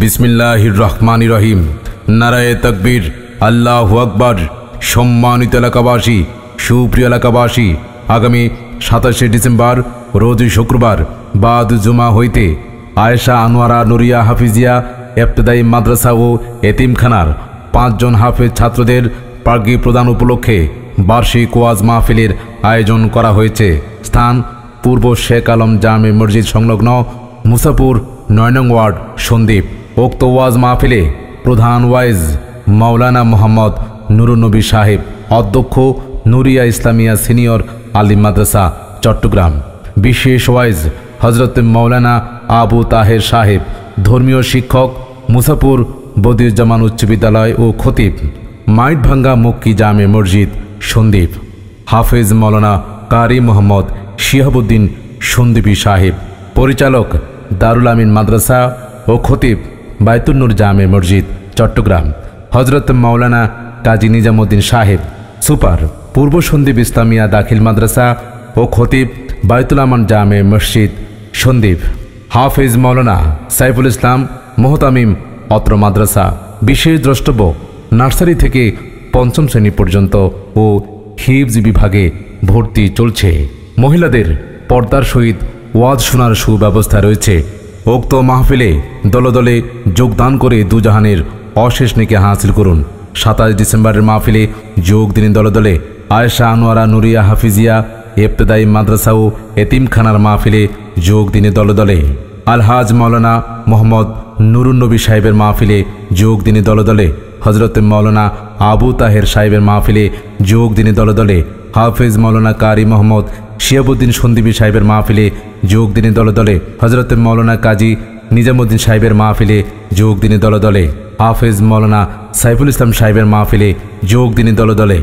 বিসমিল্লাহির রহমানির রহিম। নারায়ে তাকবীর, আল্লাহু আকবার। সম্মানিত এলাকাবাসী, সুপ্রিয় এলাকাবাসী, আগামী 27শে ডিসেম্বর রোজ শুক্রবার বাদ জুমা হইতে আয়েশা আনোয়ারা নুরিয়া হাফিজিয়া ইবতেদায়ী মাদ্রাসা ও এতিমখানার 5 জন হাফেজ ছাত্রদের পাগড়ি প্রদান উপলক্ষে বার্ষিক ওয়াজ মাহফিলের আয়োজন করা হয়েছে। স্থান পূর্ব শেখ আলম জামে মসজিদ সংলগ্ন মুসাপুর 9 নং ওয়ার্ড, সন্দ্বীপ। উক্ত ওয়াজ মাহফিলে প্রধান ওয়াইজ মাওলানা মোহাম্মদ নুরুন্নবী সাহেব, অধ্যক্ষ নুরিয়া ইসলামিয়া সিনিয়র আলিম মাদ্রাসা, চট্টগ্রাম। বিশেষ ওয়াইজ হজরত মাওলানা আবু তাহের সাহেব, ধর্মীয় শিক্ষক, মুসাপুর বদিউজ্জামান উচ্চ বিদ্যালয় ও খতিব, মাইটভাঙ্গা মক্কি জামে মসজিদ, সন্দ্বীপ। হাফেজ মাওলানা কারি মোহাম্মদ শিহাবুদ্দিন সন্দ্বীপী সাহেব, পরিচালক দারুল আমিন মাদ্রাসা ও খতিব বায়তুন্নুর জামে মসজিদ, চট্টগ্রাম। হজরত মাওলানা কাজী নিজামুদ্দিন সাহেব, সুপার, পূর্ব সন্দ্বীপ ইসলামিয়া দাখিল মাদ্রাসা ও খতিব বায়তুল আমান জামে মসজিদ, সন্দ্বীপ। হাফেজ মাওলানা সাইফুল ইসলাম মোহতামিম, অত্র মাদ্রাসা। বিশেষ দ্রষ্টব্য, নার্সারি থেকে 5ম শ্রেণী পর্যন্ত ও হিফজ বিভাগে ভর্তি চলছে। মহিলাদের পর্দার সহিত ওয়াজ শোনার সুব্যবস্থা রয়েছে। উক্ত মাহফিলে দলে দলে যোগদান করে দুজাহানের অশেষ নেকি হাসিল করুন। 27 ডিসেম্বরের মাহফিলে যোগ দিন দলে দলে আয়েশা আনোয়ারা নুরিয়া হাফিজিয়া ইবতেদায়ী মাদ্রাসা ও এতিমখানার মাহফিলে যোগ দিনে দলে দলে আলহাজ মাওলানা মোহাম্মদ নুরুন্নবী সাহেবের মাহফিলে যোগ দিনে দলে দলে হজরত মাওলানা আবু তাহের সাহেবের মাহফিলে যোগ দিনে দলে দলে হাফেজ মাওলানা কারি মোহাম্মদ শিহাবুদ্দিন সন্দ্বীপী সাহেবের মাহফিলে যোগ দিনে দলে দলে হজরত মাওলানা কাজী নিজামুদ্দিন সাহেবের মাহফিলে যোগ দিনে দলে দলে হাফেজ মাওলানা সাইফুল ইসলাম সাহেবের মাহফিলে যোগ দিনে দলে দলে